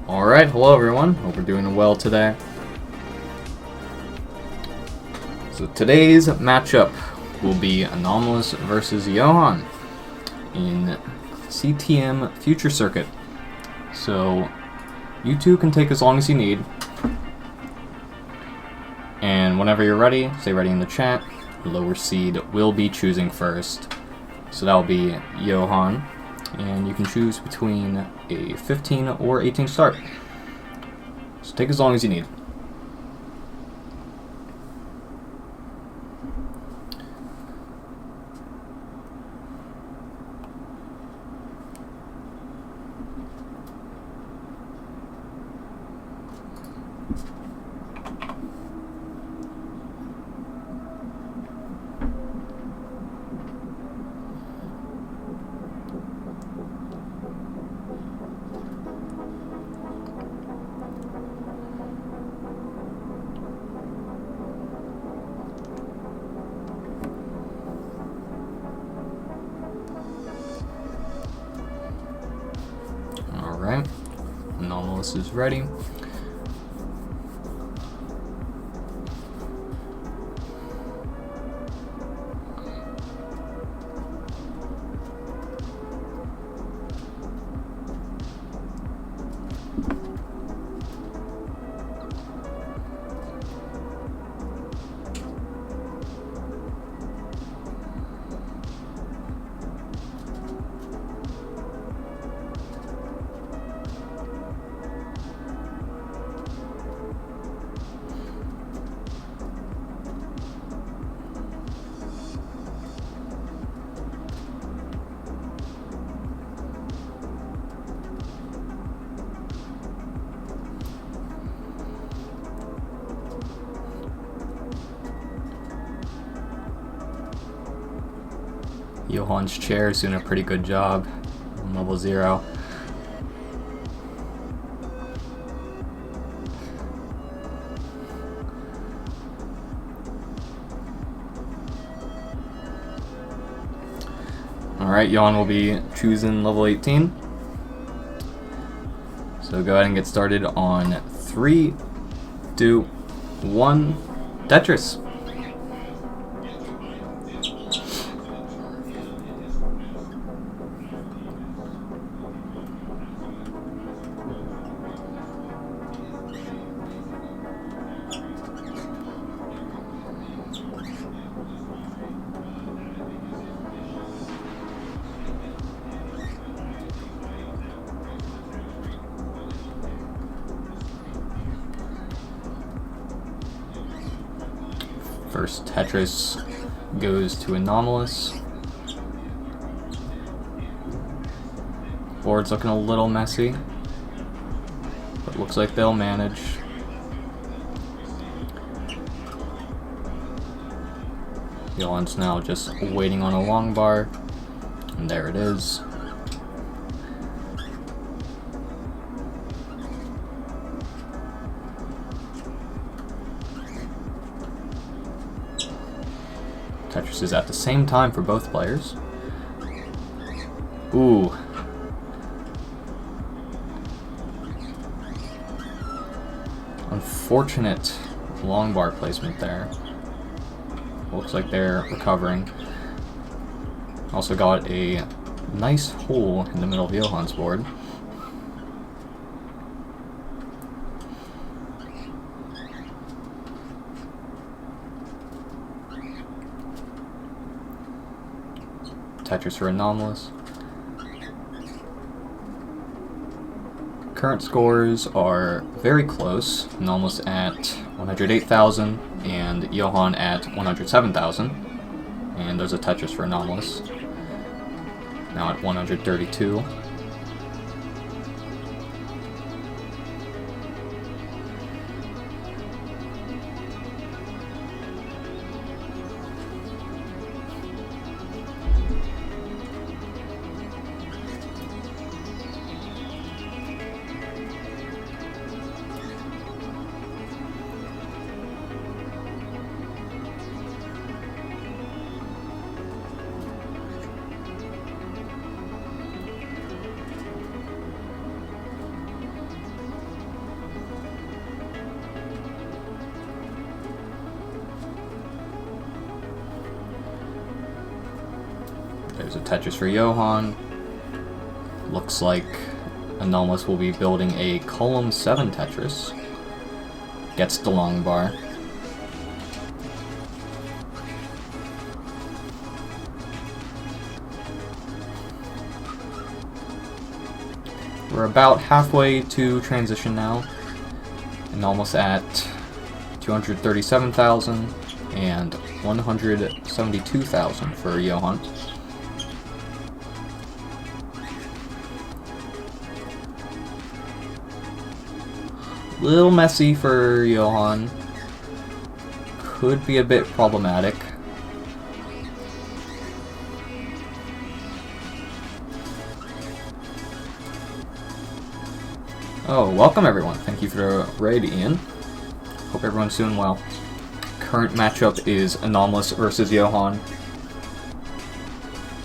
Alright, hello everyone. Hope we're doing well today. So today's matchup will be Anomalous versus Johann in CTM Future Circuit. So you two can take as long as you need. And whenever you're ready, say ready in the chat. Lower seed will be choosing first. So that'll be Johann. And you can choose between a 15 or 18 start. So take as long as you need. Alright, Anomalous is ready. Johann's chair is doing a pretty good job on level 0. Alright, Johann will be choosing level 18. So go ahead and get started on 3, 2, 1, Tetris. First Tetris goes to Anomalous. Board's looking a little messy, but looks like they'll manage. Johann's now just waiting on a long bar, and there it is. Tetris is at the same time for both players. Ooh. Unfortunate long bar placement there. Looks like they're recovering. Also got a nice hole in the middle of Johann's board. Tetris for Anomalous. Current scores are very close. Anomalous at 108,000 and Johann at 107,000. And there's a Tetris for Anomalous. Now at 132. There's a Tetris for Johann. Looks like Anomalous will be building a column 7 Tetris. Gets the long bar. We're about halfway to transition now, and almost at 237,000 and 172,000 for Johann. Little messy for Johann. Could be a bit problematic. Oh, welcome everyone. Thank you for the raid, Ian. Hope everyone's doing well. Current matchup is Anomalous versus Johann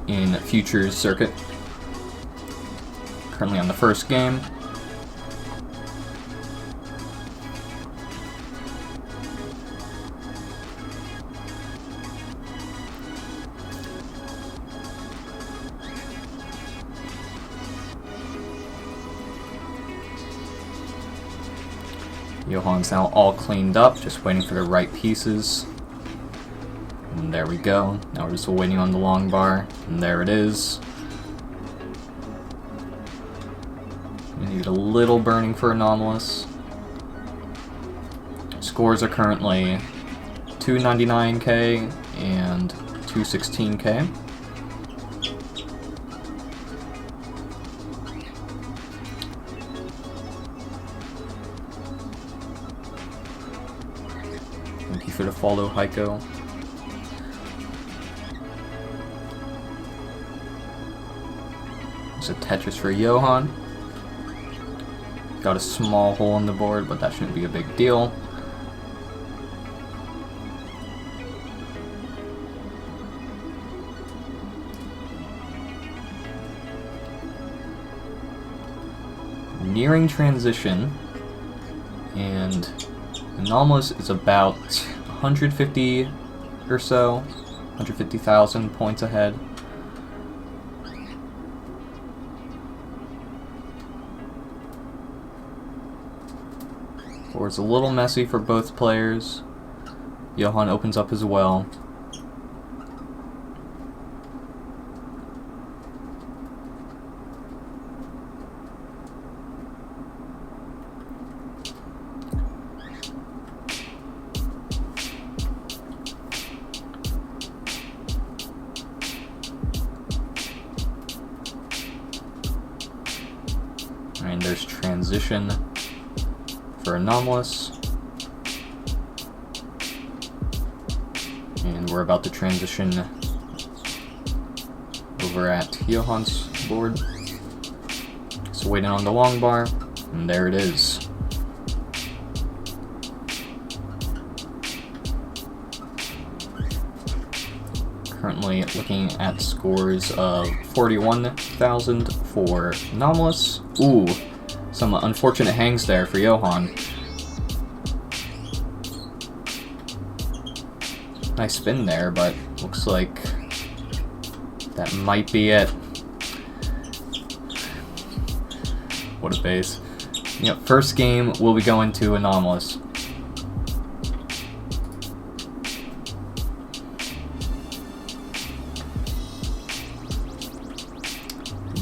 in Futures Circuit. Currently on the first game. Johann's now all cleaned up, just waiting for the right pieces. And there we go. Now we're just waiting on the long bar, and there it is. We need a little burning for Anomalous. Scores are currently 299k and 216k. Thank you for the follow, Heiko. There's a Tetris for Johann. Got a small hole in the board, but that shouldn't be a big deal. Nearing transition, and Anomalous is about 150 or so, 150,000 points ahead. Board's a little messy for both players. Johann opens up as well. And there's transition for Anomalous. And we're about to transition over at Johann's board. So waiting on the long bar, and there it is. Currently looking at scores of 41,000 for Anomalous. Ooh, some unfortunate hangs there for Johann. Nice spin there, but looks like that might be it. What a base. Yep, first game will be going to Anomalous.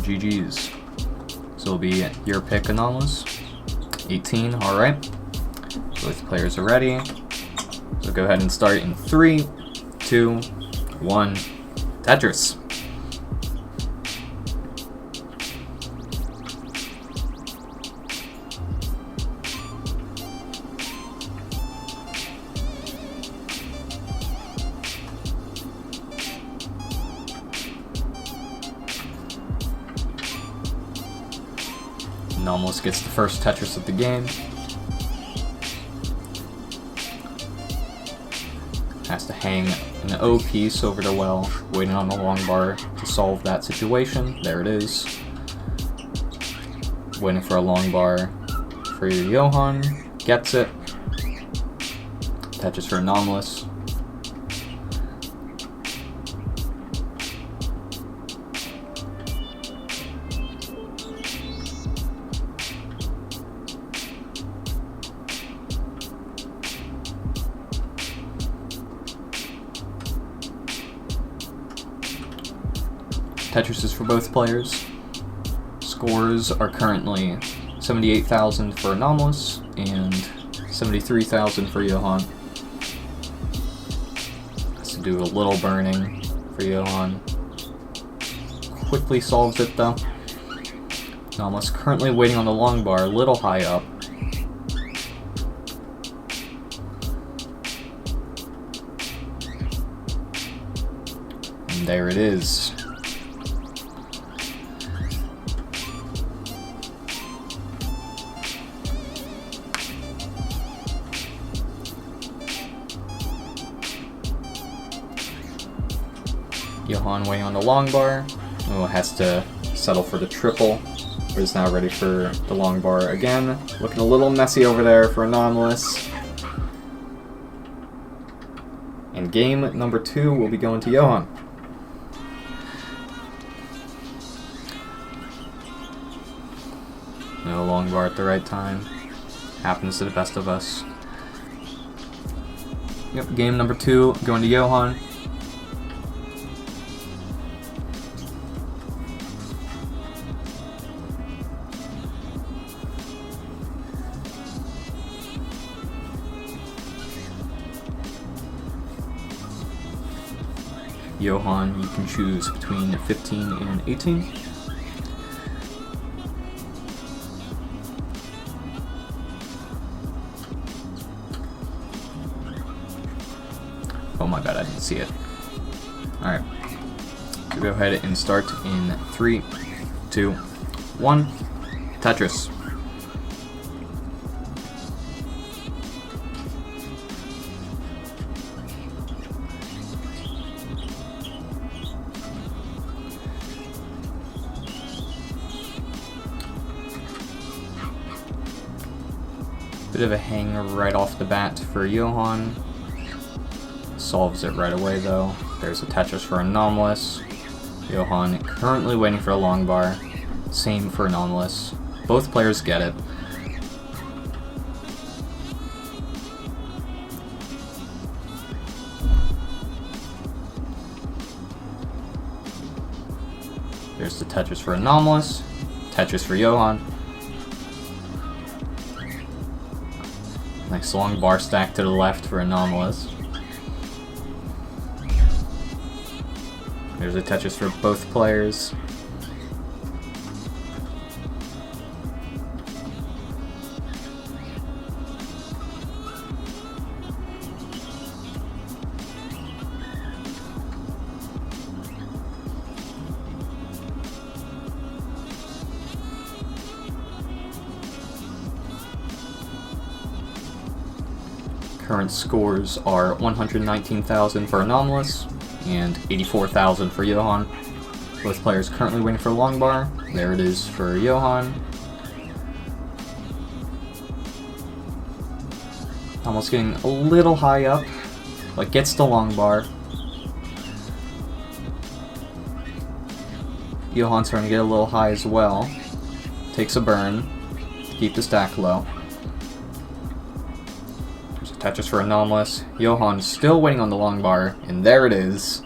GG's. So it'll be your pick, Anomalous. 18, alright. Both players are ready. So go ahead and start in 3, 2, 1, Tetris. Anomalous gets the first Tetris of the game. Has to hang an O piece over the well, waiting on the long bar to solve that situation. There it is. Waiting for a long bar for Johann. Gets it. Tetris for Anomalous. Tetris for both players. Scores are currently 78,000 for Anomalous and 73,000 for Johann. Has to do a little burning for Johann. Quickly solves it though. Anomalous currently waiting on the long bar, a little high up. And there it is. Johann waiting on the long bar. Oh, has to settle for the triple. But is now ready for the long bar again. Looking a little messy over there for Anomalous. And game number 2 will be going to Johann. No long bar at the right time. Happens to the best of us. Yep, game number 2 going to Johann. Johann, you can choose between 15 and 18. Oh my bad, I didn't see it. Alright. So go ahead and start in 3, 2, 1. Tetris. Bit of a hang right off the bat for Johann. Solves it right away though. There's a Tetris for Anomalous. Johann currently waiting for a long bar. Same for Anomalous. Both players get it. There's the Tetris for Anomalous. Tetris for Johann. Nice long bar stack to the left for Anomalous. There's a Tetris for both players. Current scores are 119,000 for Anomalous and 84,000 for Johann. Both players currently waiting for a long bar. There it is for Johann. Almost getting a little high up, but gets the long bar. Johann's starting to get a little high as well. Takes a burn to keep the stack low. Tetris for Anomalous. Johann still waiting on the long bar, and there it is.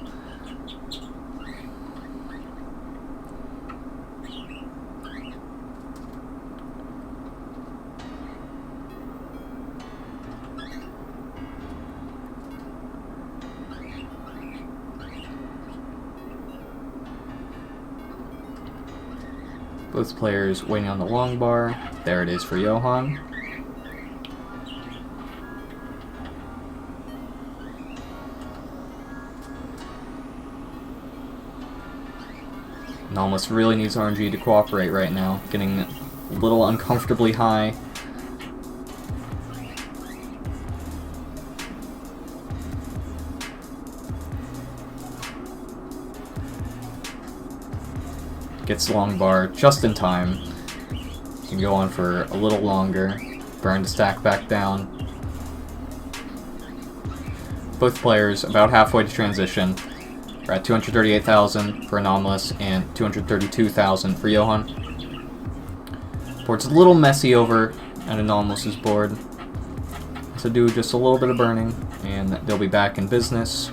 Both players waiting on the long bar. There it is for Johann. Anomalous really needs RNG to cooperate right now, getting a little uncomfortably high. Gets long bar just in time. Can go on for a little longer. Burn the stack back down. Both players about halfway to transition. We're at 238,000 for Anomalous and 232,000 for Johann. Board's a little messy over at Anomalous's board. So do just a little bit of burning, and they'll be back in business.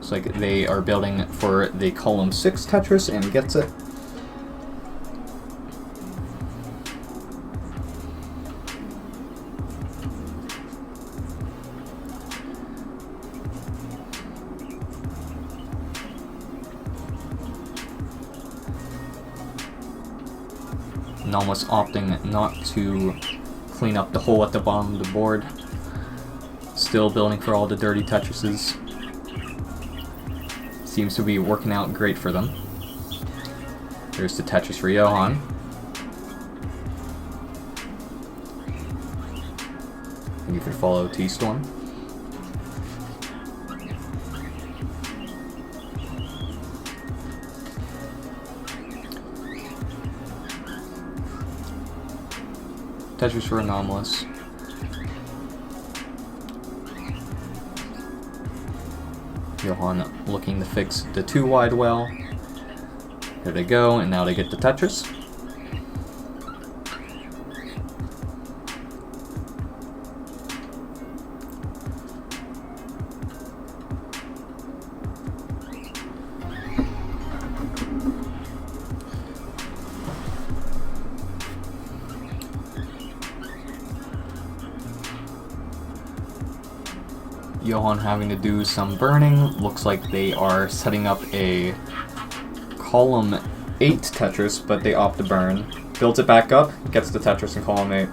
Looks like they are building for the column 6 Tetris and gets it. Anomalous opting not to clean up the hole at the bottom of the board. Still building for all the dirty Tetrises. Seems to be working out great for them. There's the Tetris for Johann. And you can follow T-Storm. Tetris for Anomalous. Johann looking to fix the 2 wide well. There they go, and now they get the Tetris. Johann having to do some burning. Looks like they are setting up a column 8 Tetris, but they opt to burn. Builds it back up, gets the Tetris in column 8.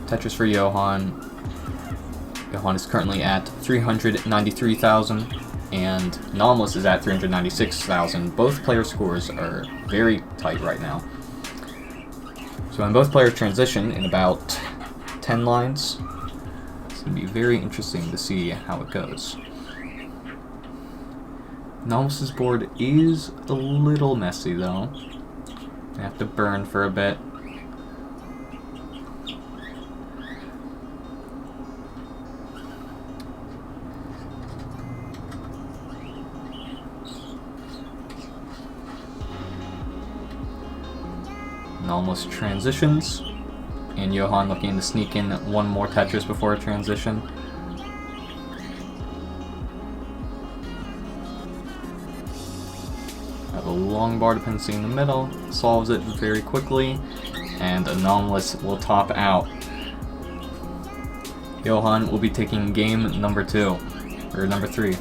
Tetris for Johann. Johann is currently at 393,000. And Anomalous is at 396,000. Both player scores are very tight right now. So when both players transition in about 10 lines, it's going to be very interesting to see how it goes. Anomalous's board is a little messy though. I have to burn for a bit. Anomalous transitions, and Johann looking to sneak in one more Tetris before a transition. Have a long bar dependency in the middle, solves it very quickly, and Anomalous will top out. Johann will be taking game number 2, or number 3.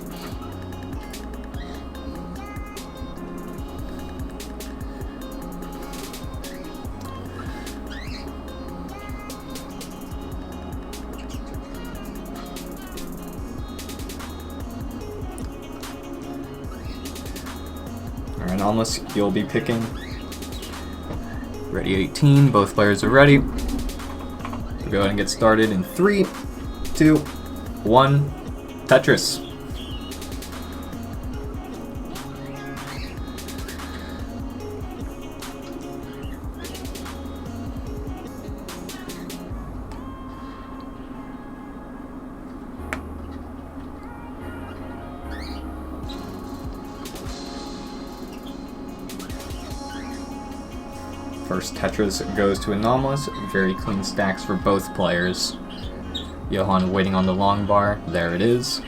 Anomalous, you'll be picking. Ready 18, both players are ready. So go ahead and get started in 3, 2, 1, Tetris. First Tetris goes to Anomalous. Very clean stacks for both players. Johann waiting on the long bar. There it is.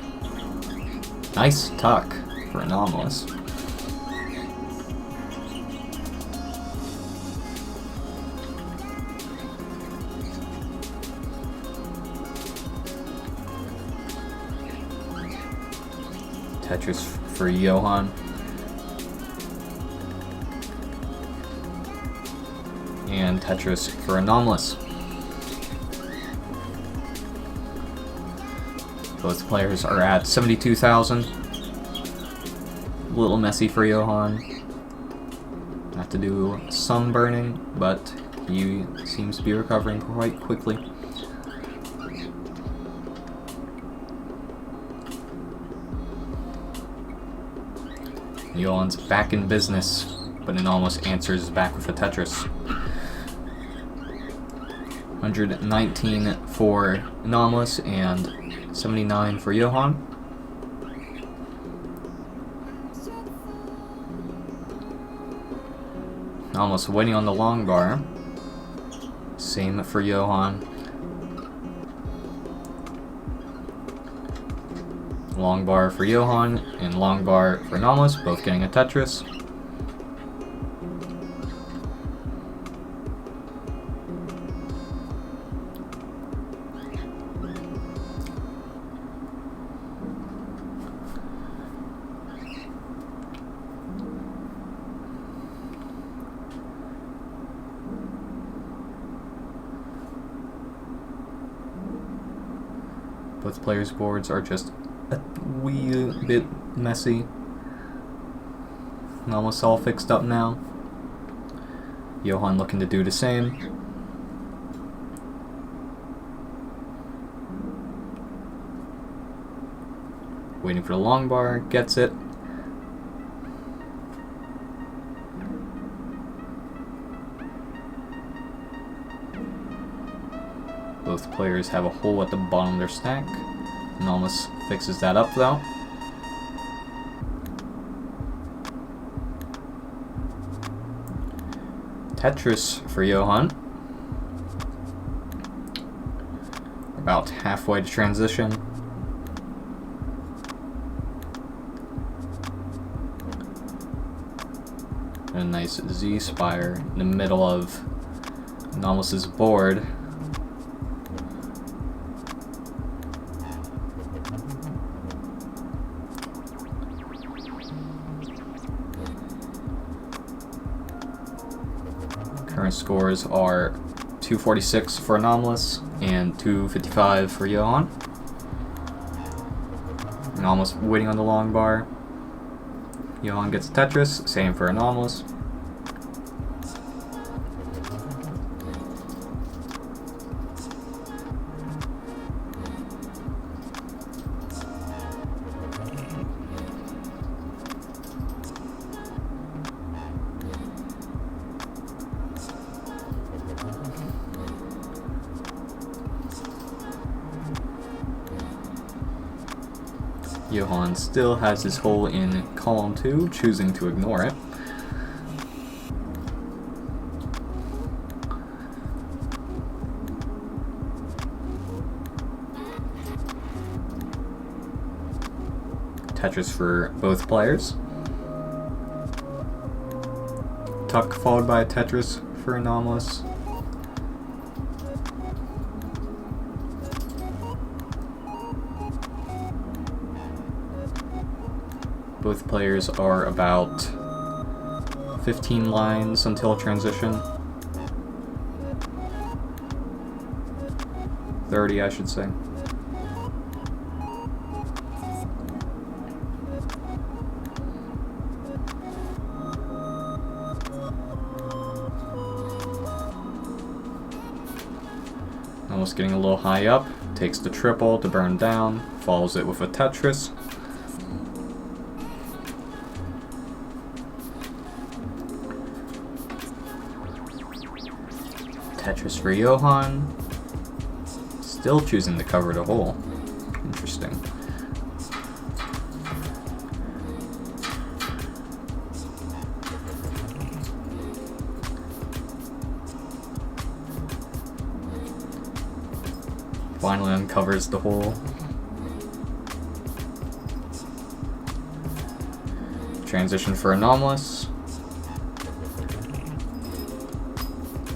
Nice tuck for Anomalous. Tetris for Johann. And Tetris for Anomalous. Both players are at 72,000. A little messy for Johann. Have to do some burning, but he seems to be recovering quite quickly. Johann's back in business, but Anomalous answers back with a Tetris. 119 for Anomalous and 79 for Johann. Almost waiting on the long bar. Same for Johann. Long bar for Johann and long bar for Anomalous, both getting a Tetris. Both players' boards are just a wee bit messy. And almost all fixed up now. Johann looking to do the same. Waiting for the long bar, gets it. Both players have a hole at the bottom of their stack. Anomalous fixes that up though. Tetris for Johann. About halfway to transition. And a nice Z spire in the middle of Anomalous's board. Current scores are 246 for Anomalous and 255 for Johann. Anomalous waiting on the long bar. Johann gets a Tetris, same for Anomalous. Johann still has his hole in column 2, choosing to ignore it. Tetris for both players. Tuck followed by a Tetris for Anomalous. Both players are about 15 lines until transition. 30, I should say. Almost getting a little high up. Takes the triple to burn down. Follows it with a Tetris. Tetris for Johann. Still choosing to cover the hole. Interesting. Finally uncovers the hole. Transition for Anomalous.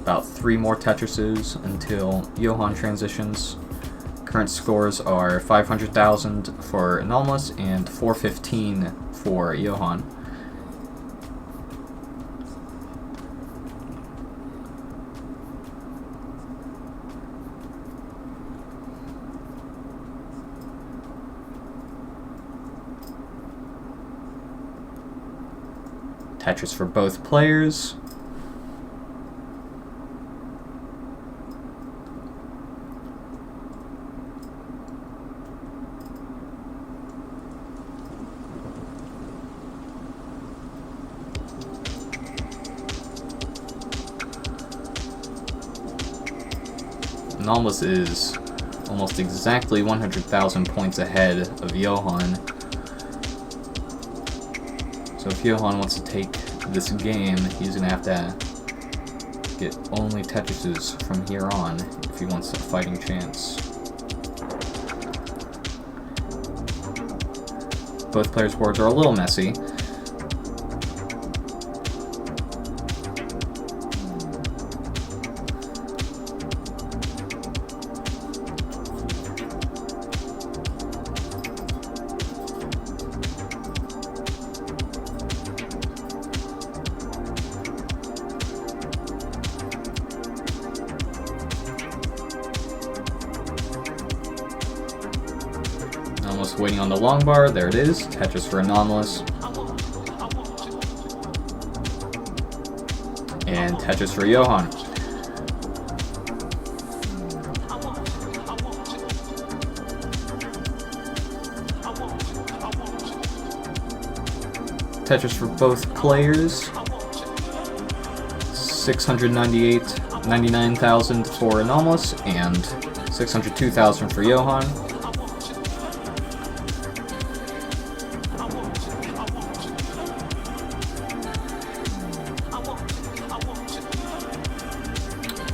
About 3 more Tetrises until Johann transitions. Current scores are 500,000 for Anomalous and 415 for Johann. Tetris for both players. Anomalous is almost exactly 100,000 points ahead of Johann. So if Johann wants to take this game, he's going to have to get only Tetrises from here on if he wants a fighting chance. Both players' boards are a little messy. Almost waiting on the long bar. There it is. Tetris for Anomalous. And Tetris for Johann. Tetris for both players. 699,000 for Anomalous and 602,000 for Johann.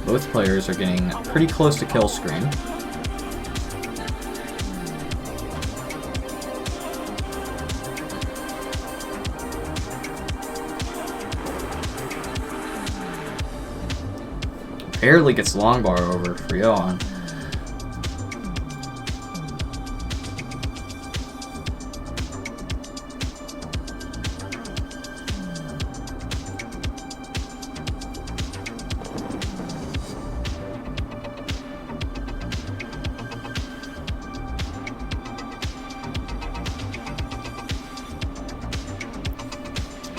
Both players are getting pretty close to kill screen. Barely gets long bar over for Johann.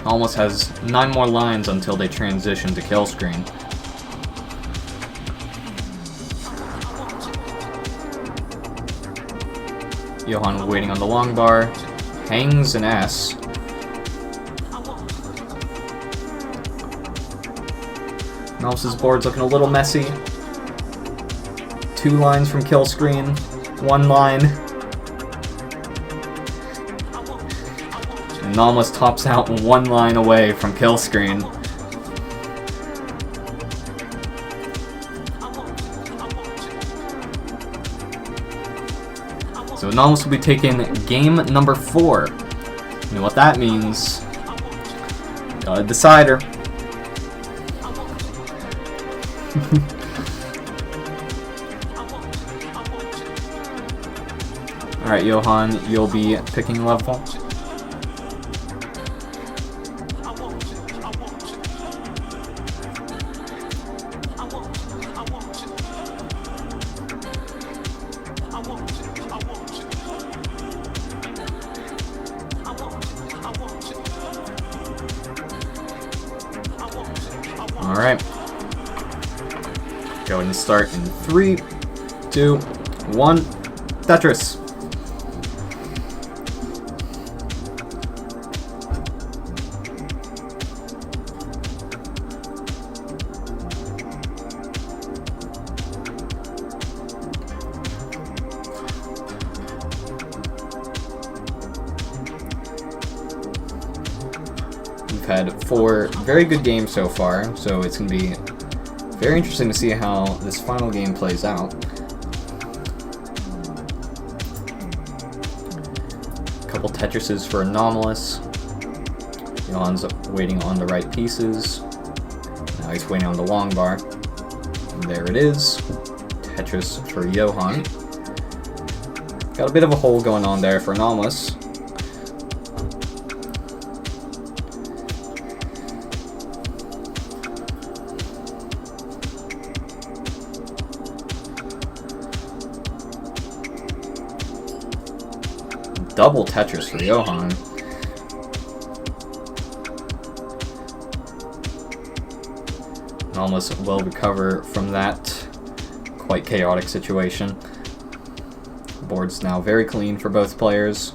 Almost has 9 more lines until they transition to kill screen. Johann waiting on the long bar, hangs an S. Anomalous' board's looking a little messy. 2 lines from kill screen, 1 line. Anomalous tops out 1 line away from kill screen. So Anomalous will be taking game number 4. You know what that means. Got a decider. Alright, Johann, you'll be picking level. Alright. Go ahead and start in 3, 2, 1. Tetris. We've had 4 very good games so far, so it's going to be very interesting to see how this final game plays out. A couple Tetrises for Anomalous. Johann's waiting on the right pieces. Now he's waiting on the long bar. And there it is. Tetris for Johann. Got a bit of a hole going on there for Anomalous. Double Tetris for Johann. Anomalous will recover from that quite chaotic situation. The board's now very clean for both players.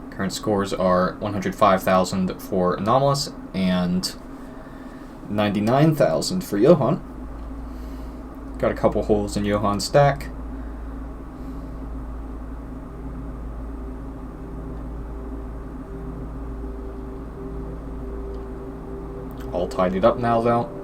Current scores are 105,000 for Anomalous and 99,000 for Johann. Got a couple holes in Johann's stack. All tidied up now, though.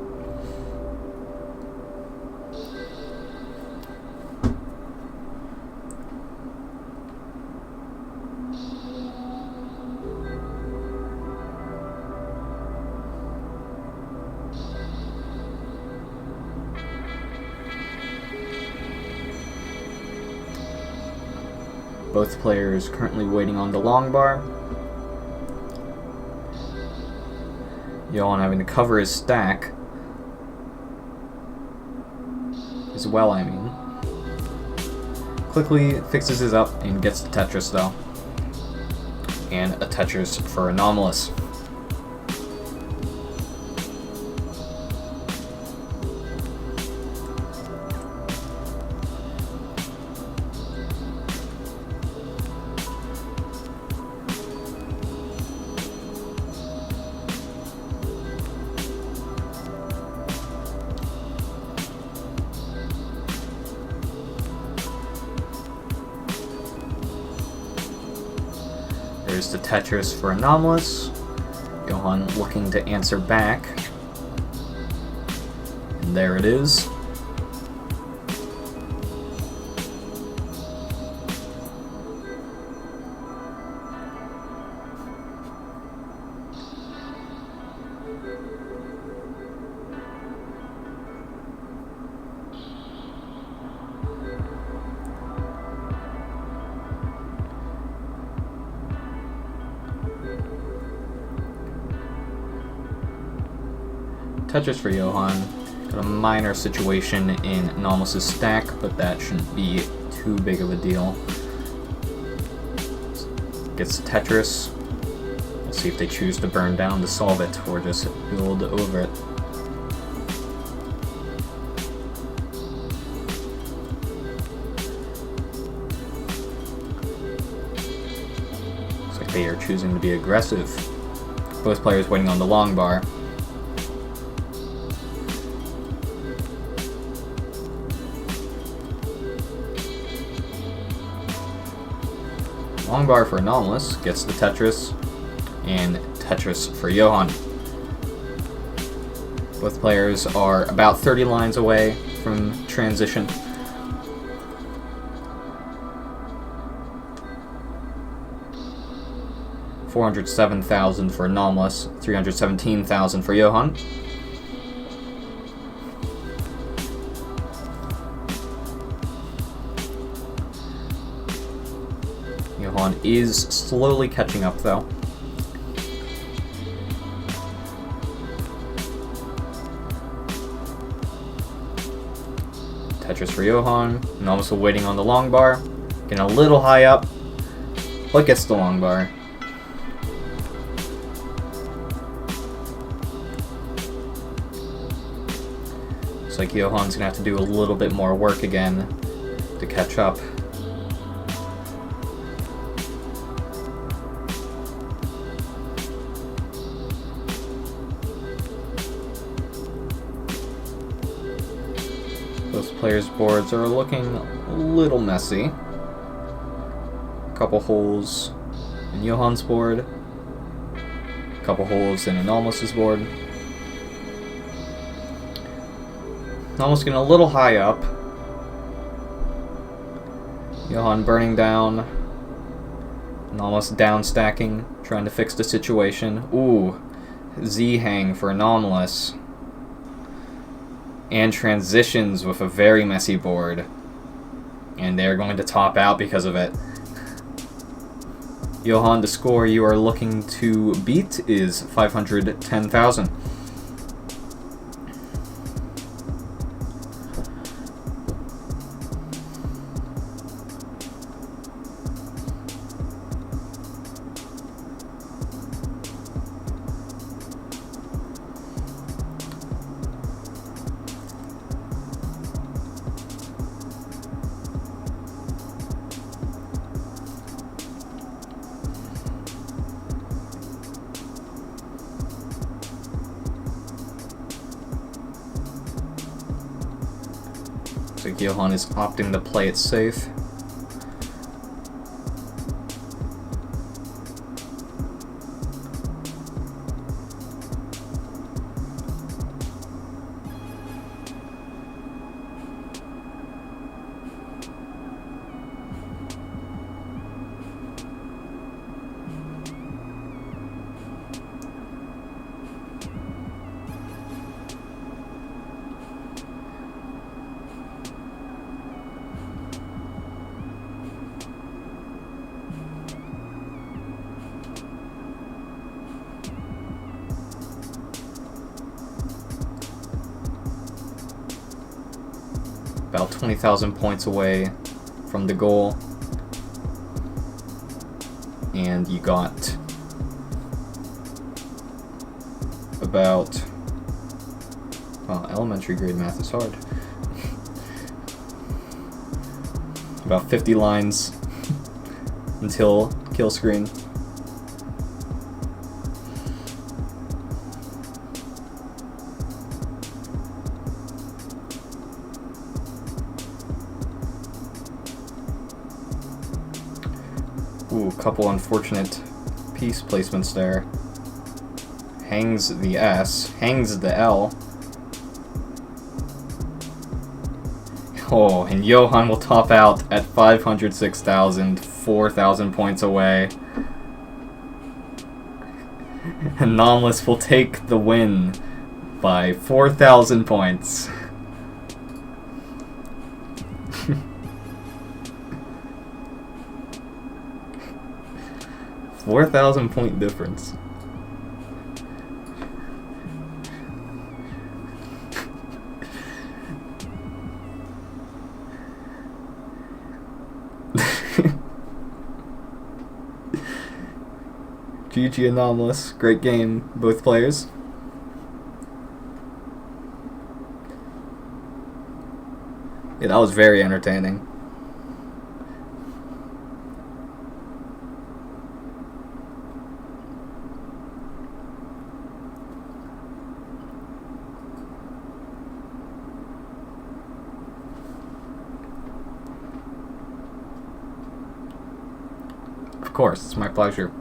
Both players currently waiting on the long bar. Johann having to cover his stack. As well, I mean. Quickly fixes his up and gets the Tetris, though. And a Tetris for Anomalous. There's the Tetris for Anomalous. Johann looking to answer back. And there it is. Tetris for Johann. Got a minor situation in Anomalous' stack, but that shouldn't be too big of a deal. Gets Tetris. We'll see if they choose to burn down to solve it, or just build over it. Looks like they are choosing to be aggressive. Both players waiting on the long bar. Long bar for Anomalous, gets the Tetris, and Tetris for Johann. Both players are about 30 lines away from transition. $407,000 for Anomalous, $317,000 for Johann. Johann is slowly catching up, though. Tetris for Johann, and also waiting on the long bar. Getting a little high up, but gets the long bar. Looks like Johann's gonna have to do a little bit more work again to catch up. Those players' boards are looking a little messy. A couple holes in Johann's board. A couple holes in Anomalous' board. Almost getting a little high up. Johann burning down. Anomalous down stacking, trying to fix the situation. Ooh, Z-hang for Anomalous. And transitions with a very messy board. And they're going to top out because of it. Johann, the score you are looking to beat is 510,000. So Johann is opting to play it safe. about 20,000 points away from the goal. And you got about, well, elementary grade math is hard. About 50 lines until kill screen. Ooh, couple unfortunate piece placements there. Hangs the S, hangs the L. Oh, and Johann will top out at 506,000, 4,000 points away. Anomalous will take the win by 4,000 points. 4,000 point difference. GG Anomalous, great game, both players. Yeah, that was very entertaining. Of course, it's my pleasure.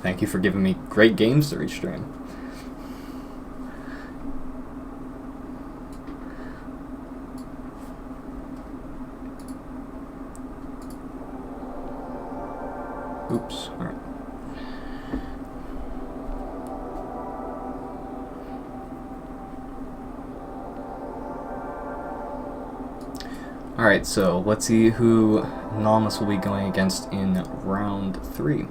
Thank you for giving me great games to restream. Oops. All right. Alright, so let's see who Anomalous will be going against in round 3.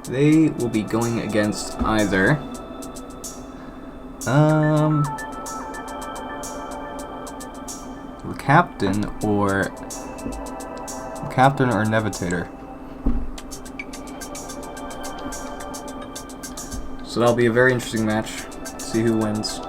They will be going against either Captain or Nevitator. So that'll be a very interesting match. See who wins.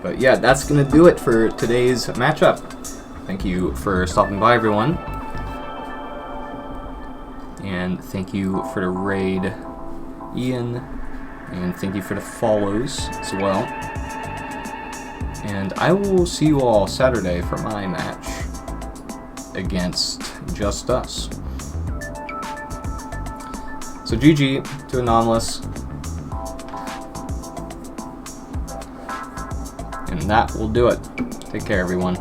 But yeah, that's going to do it for today's matchup. Thank you for stopping by, everyone. And thank you for the raid, Ian. And thank you for the follows as well. And I will see you all Saturday for my match against Just Us. So GG to Anomalous. And that will do it. Take care, everyone.